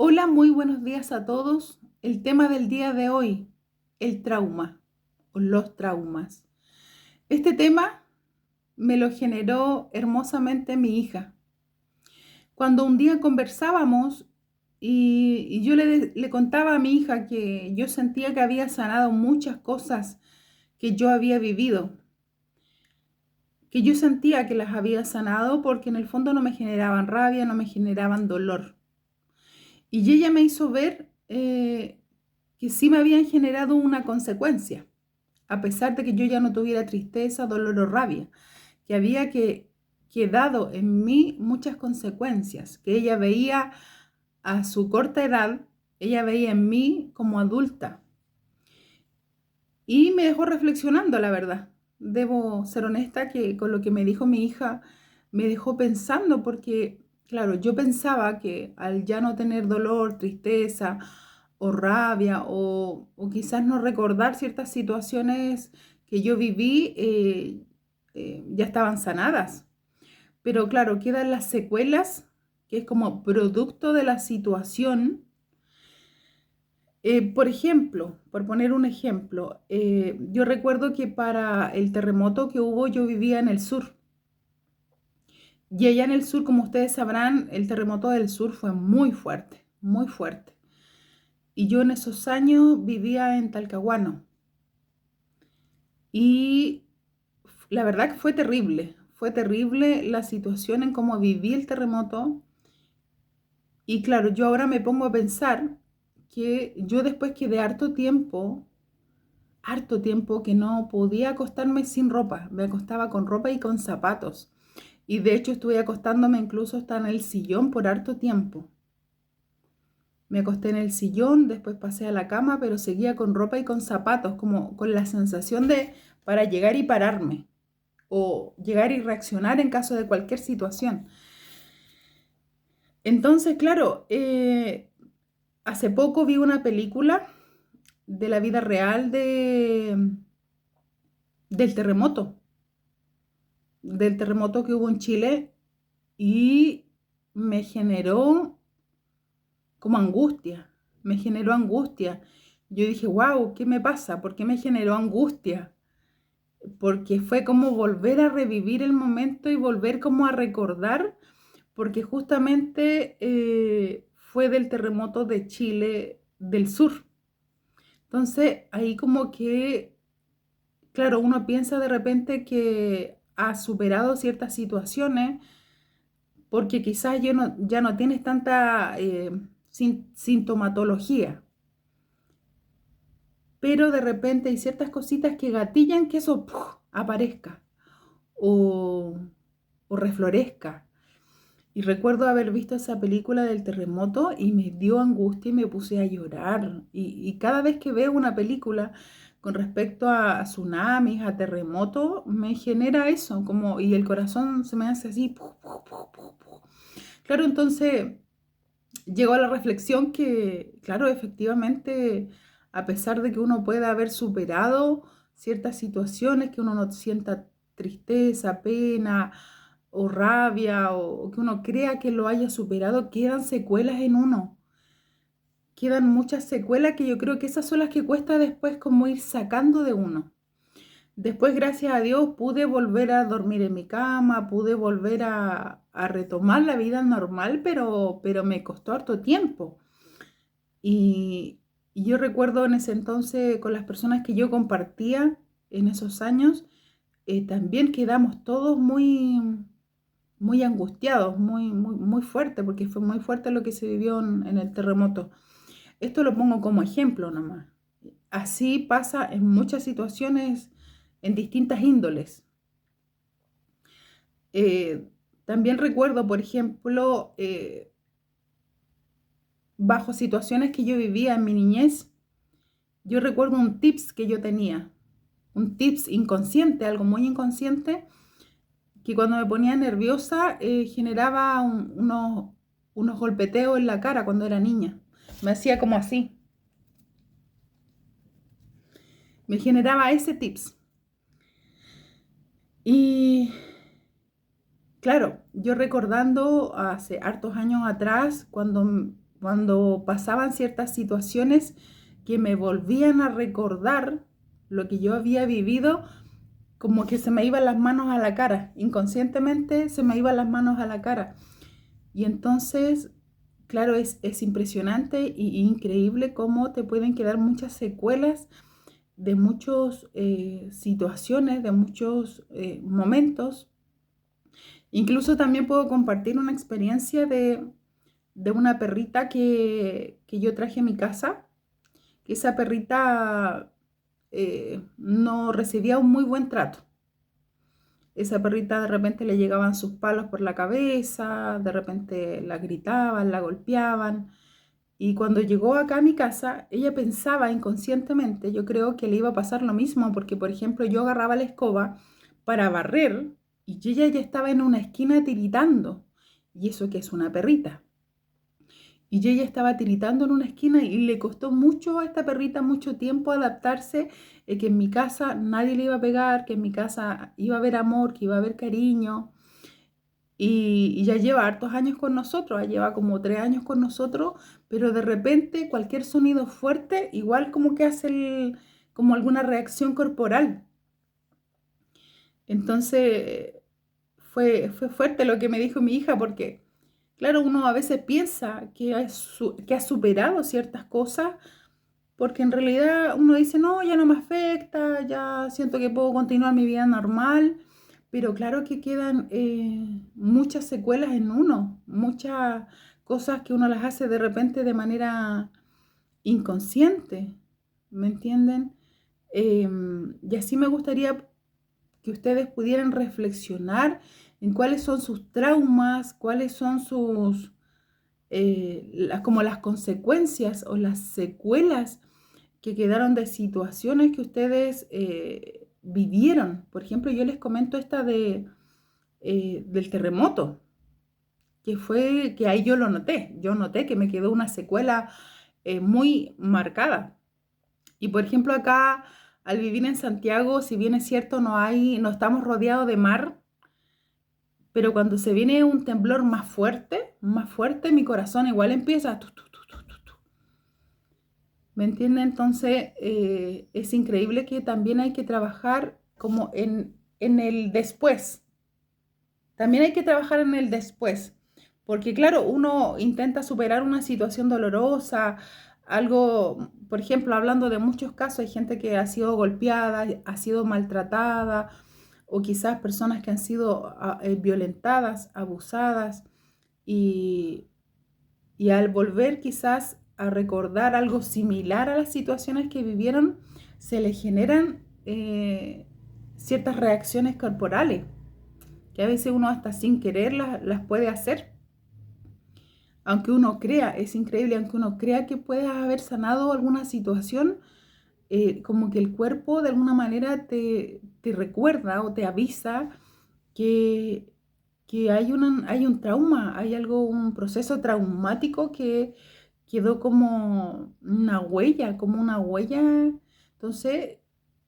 Hola, muy buenos días a todos. El tema del día de hoy, el trauma o los traumas. Este tema me lo generó hermosamente mi hija. Cuando un día conversábamos y yo le contaba a mi hija que yo sentía que había sanado muchas cosas que yo había vivido, que yo sentía que las había sanado porque en el fondo no me generaban rabia, no me generaban dolor. Y ella me hizo ver que sí me habían generado una consecuencia, a pesar de que yo ya no tuviera tristeza, dolor o rabia, que había quedado en mí muchas consecuencias, que ella veía a su corta edad, ella veía en mí como adulta. Y me dejó reflexionando, la verdad. Debo ser honesta que con lo que me dijo mi hija, me dejó pensando porque, claro, yo pensaba que al ya no tener dolor, tristeza o rabia o quizás no recordar ciertas situaciones que yo viví, ya estaban sanadas. Pero claro, quedan las secuelas, que es como producto de la situación. Por ejemplo, por poner un ejemplo, yo recuerdo que para el terremoto que hubo yo vivía en el sur. Y allá en el sur, como ustedes sabrán, el terremoto del sur fue muy fuerte, muy fuerte. Y yo en esos años vivía en Talcahuano. Y la verdad que fue terrible la situación en cómo viví el terremoto. Y claro, yo ahora me pongo a pensar que yo después quedé harto tiempo que no podía acostarme sin ropa. Me acostaba con ropa y con zapatos. Y de hecho estuve acostándome incluso hasta en el sillón por harto tiempo. Me acosté en el sillón, después pasé a la cama, pero seguía con ropa y con zapatos, como con la sensación de para llegar y pararme o llegar y reaccionar en caso de cualquier situación. Entonces, claro, hace poco vi una película de la vida real del terremoto, del terremoto que hubo en Chile y me generó como angustia, me generó angustia. Yo dije, wow, ¿qué me pasa? ¿Por qué me generó angustia? Porque fue como volver a revivir el momento y volver como a recordar, porque justamente fue del terremoto de Chile del sur. Entonces, ahí como que, claro, uno piensa de repente que ha superado ciertas situaciones porque quizás ya no tienes tanta sintomatología, pero de repente hay ciertas cositas que gatillan que eso ¡puf! Aparezca o, o reflorezca. Y recuerdo haber visto esa película del terremoto y me dio angustia y me puse a llorar. Y cada vez que veo una película con respecto a tsunamis, a terremotos, me genera eso, como, y el corazón se me hace así. Pu, pu, pu, pu, pu. Claro, entonces llegó a la reflexión que, claro, efectivamente, a pesar de que uno pueda haber superado ciertas situaciones, que uno no sienta tristeza, pena o rabia, o que uno crea que lo haya superado, quedan secuelas en uno. Quedan muchas secuelas que yo creo que esas son las que cuesta después como ir sacando de uno. Después, gracias a Dios, pude volver a dormir en mi cama, pude volver a retomar la vida normal, pero me costó harto tiempo. Y, y yo recuerdo en ese entonces con las personas que yo compartía en esos años, también quedamos todos muy angustiados, muy fuerte, porque fue muy fuerte lo que se vivió en el terremoto. Esto lo pongo como ejemplo nomás. Así pasa en muchas situaciones en distintas índoles. Eh, También recuerdo, por ejemplo, bajo situaciones que yo vivía en mi niñez, yo recuerdo un tips que yo tenía, un tips inconsciente, algo muy inconsciente, que cuando me ponía nerviosa generaba unos golpeteos en la cara cuando era niña. Me hacía como así, me generaba ese tips. Y claro, yo recordando hace hartos años atrás, cuando cuando pasaban ciertas situaciones que me volvían a recordar lo que yo había vivido, como que se me iban las manos a la cara, inconscientemente se me iban las manos a la cara. Y entonces, claro, es impresionante y increíble cómo te pueden quedar muchas secuelas de muchas situaciones, de muchos momentos. Incluso también puedo compartir una experiencia de una perrita que yo traje a mi casa, que esa perrita no recibía un muy buen trato. Esa perrita de repente le llegaban sus palos por la cabeza, de repente la gritaban, la golpeaban. Y cuando llegó acá a mi casa, ella pensaba inconscientemente, yo creo que le iba a pasar lo mismo, porque por ejemplo yo agarraba la escoba para barrer y ella ya estaba en una esquina tiritando. Y eso que es una perrita. Y ella estaba tiritando en una esquina y le costó mucho a esta perrita, mucho tiempo adaptarse, que en mi casa nadie le iba a pegar, que en mi casa iba a haber amor, que iba a haber cariño. Y ya lleva hartos años con nosotros, ya lleva como 3 años con nosotros, pero de repente cualquier sonido fuerte, igual como que hace como alguna reacción corporal. Entonces fue fuerte lo que me dijo mi hija, porque claro, uno a veces piensa que ha superado ciertas cosas, porque en realidad uno dice, no, ya no me afecta, ya siento que puedo continuar mi vida normal, pero claro que quedan muchas secuelas en uno, muchas cosas que uno las hace de repente de manera inconsciente, ¿me entienden? Y así me gustaría que ustedes pudieran reflexionar en cuáles son sus traumas, cuáles son sus, como las consecuencias o las secuelas que quedaron de situaciones que ustedes vivieron. Por ejemplo, yo les comento esta del terremoto, que fue que ahí yo noté que me quedó una secuela muy marcada. Y por ejemplo, acá al vivir en Santiago, si bien es cierto, no estamos rodeados de mar, pero cuando se viene un temblor más fuerte, mi corazón igual empieza tu, tu, tu, tu, tu, tu. ¿Me entiende? Entonces, es increíble que también hay que trabajar como en el después. También hay que trabajar en el después. Porque claro, uno intenta superar una situación dolorosa, algo, por ejemplo, hablando de muchos casos, hay gente que ha sido golpeada, ha sido maltratada, o quizás personas que han sido violentadas, abusadas, y, y al volver quizás a recordar algo similar a las situaciones que vivieron, se les generan ciertas reacciones corporales, que a veces uno hasta sin querer las puede hacer. Aunque uno crea, es increíble, aunque uno crea que puedes haber sanado alguna situación, como que el cuerpo de alguna manera te recuerda o te avisa que, que hay un trauma, hay algo, un proceso traumático que quedó como una huella, como una huella. Entonces,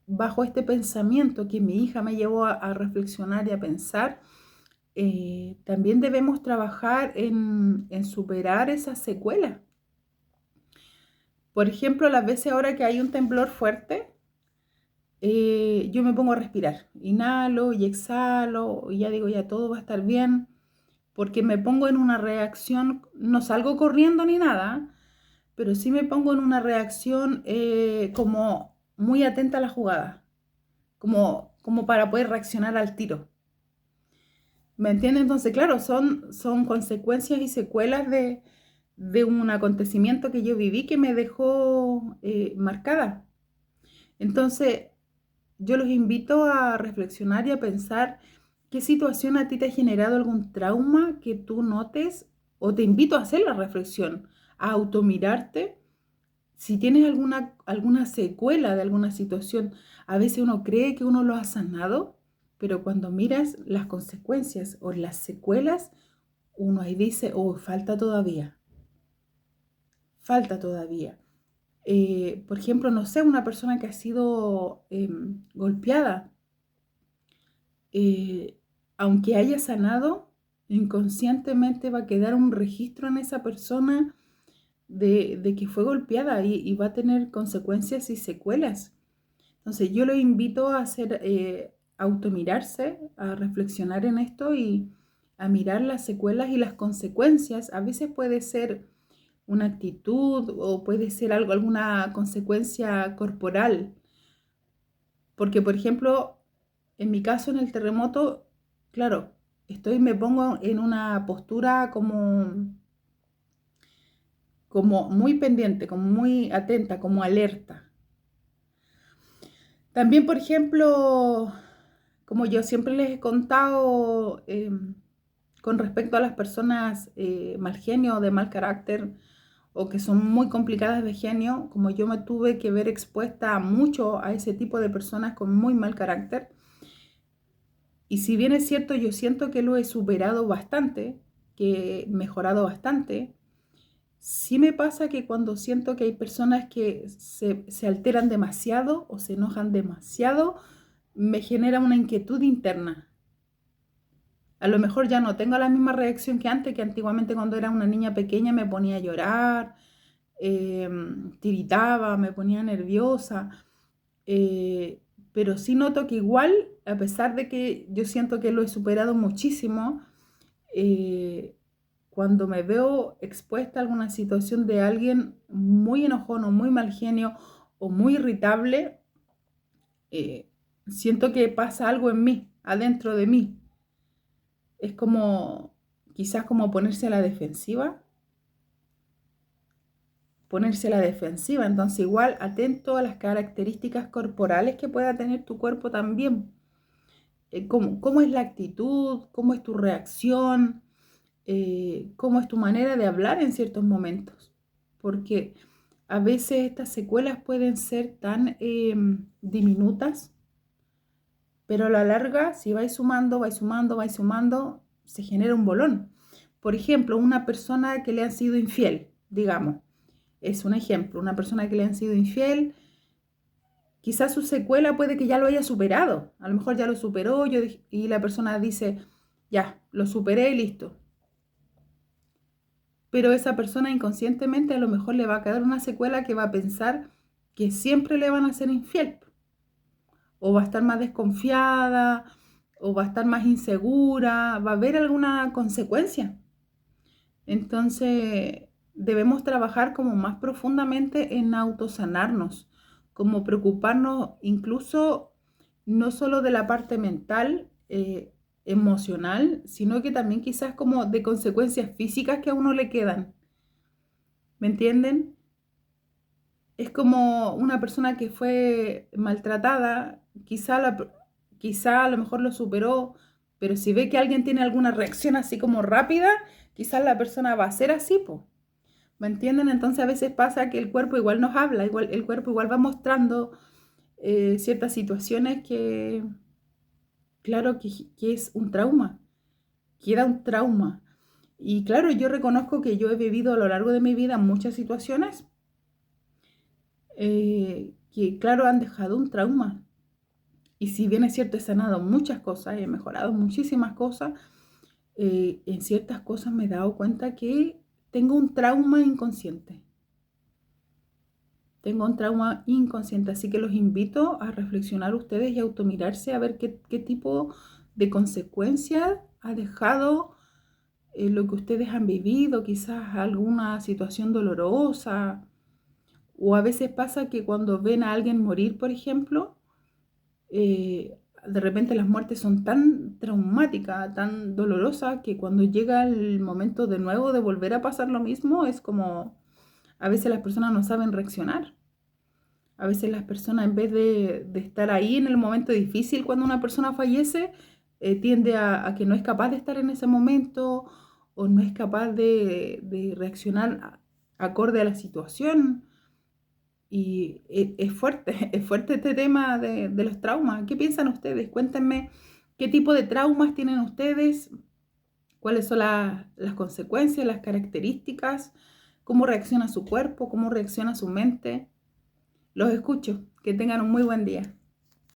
bajo este pensamiento que mi hija me llevó a reflexionar y a pensar, también debemos trabajar en superar esas secuelas. Por ejemplo, las veces ahora que hay un temblor fuerte, yo me pongo a respirar, inhalo y exhalo, y ya digo, ya todo va a estar bien, porque me pongo en una reacción, no salgo corriendo ni nada, pero sí me pongo en una reacción como muy atenta a la jugada, como para poder reaccionar al tiro. ¿Me entiendes? Entonces, claro, son consecuencias y secuelas de un acontecimiento que yo viví que me dejó marcada. Entonces, yo los invito a reflexionar y a pensar qué situación a ti te ha generado algún trauma que tú notes, o te invito a hacer la reflexión, a automirarte. Si tienes alguna secuela de alguna situación, a veces uno cree que uno lo ha sanado, pero cuando miras las consecuencias o las secuelas, uno ahí dice, oh, falta todavía. Por ejemplo, no sé, una persona que ha sido golpeada, eh, aunque haya sanado, inconscientemente va a quedar un registro en esa persona de que fue golpeada y va a tener consecuencias y secuelas. Entonces yo lo invito a hacer, automirarse, a reflexionar en esto y a mirar las secuelas y las consecuencias. A veces puede ser una actitud o puede ser algo, alguna consecuencia corporal. Porque, por ejemplo, en mi caso, en el terremoto, claro, me pongo en una postura como muy pendiente, como muy atenta, como alerta. También, por ejemplo, como yo siempre les he contado, con respecto a las personas mal genio o de mal carácter o que son muy complicadas de genio, como yo me tuve que ver expuesta mucho a ese tipo de personas con muy mal carácter, y si bien es cierto, yo siento que lo he superado bastante, que he mejorado bastante, sí me pasa que cuando siento que hay personas que se alteran demasiado o se enojan demasiado, me genera una inquietud interna. A lo mejor ya no tengo la misma reacción que antes, que antiguamente cuando era una niña pequeña me ponía a llorar, eh, tiritaba, me ponía nerviosa, eh, pero sí noto que igual, a pesar de que yo siento que lo he superado muchísimo, eh, cuando me veo expuesta a alguna situación de alguien muy enojón o muy mal genio o muy irritable, eh, siento que pasa algo en mí, adentro de mí. Es como, quizás como ponerse a la defensiva. Entonces igual atento a las características corporales que pueda tener tu cuerpo también. Cómo es la actitud, cómo es tu reacción, cómo es tu manera de hablar en ciertos momentos. Porque a veces estas secuelas pueden ser tan diminutas, pero a la larga, si vais sumando, se genera un bolón. Por ejemplo, una persona que le han sido infiel, digamos, es un ejemplo, una persona que le han sido infiel, quizás su secuela puede que ya lo haya superado, a lo mejor ya lo superó y la persona dice, ya, lo superé y listo. Pero esa persona inconscientemente a lo mejor le va a quedar una secuela que va a pensar que siempre le van a ser infiel, o va a estar más desconfiada, o va a estar más insegura, va a haber alguna consecuencia. Entonces, debemos trabajar como más profundamente en autosanarnos, como preocuparnos incluso no solo de la parte mental, emocional, sino que también quizás como de consecuencias físicas que a uno le quedan. ¿Me entienden? Es como una persona que fue maltratada, quizá a lo mejor lo superó, pero si ve que alguien tiene alguna reacción así como rápida, quizás la persona va a ser así, po. ¿Me entienden? Entonces a veces pasa que el cuerpo igual nos habla, igual, el cuerpo igual va mostrando ciertas situaciones que, claro, que es un trauma, que era un trauma. Y claro, yo reconozco que yo he vivido a lo largo de mi vida muchas situaciones que, claro, han dejado un trauma. Y si bien es cierto, he sanado muchas cosas, he mejorado muchísimas cosas, en ciertas cosas me he dado cuenta que tengo un trauma inconsciente. Tengo un trauma inconsciente, así que los invito a reflexionar ustedes y a automirarse a ver qué tipo de consecuencias ha dejado lo que ustedes han vivido, quizás alguna situación dolorosa, o a veces pasa que cuando ven a alguien morir, por ejemplo, de repente las muertes son tan traumáticas, tan dolorosas, que cuando llega el momento de nuevo de volver a pasar lo mismo, es como a veces las personas no saben reaccionar. A veces las personas, en vez de estar ahí en el momento difícil cuando una persona fallece, tiende a que no es capaz de estar en ese momento o no es capaz de reaccionar acorde a la situación. Y es fuerte, es fuerte este tema de los traumas. ¿Qué piensan ustedes? Cuéntenme qué tipo de traumas tienen ustedes, cuáles son las consecuencias, las características, cómo reacciona su cuerpo, cómo reacciona su mente. Los escucho. Que tengan un muy buen día.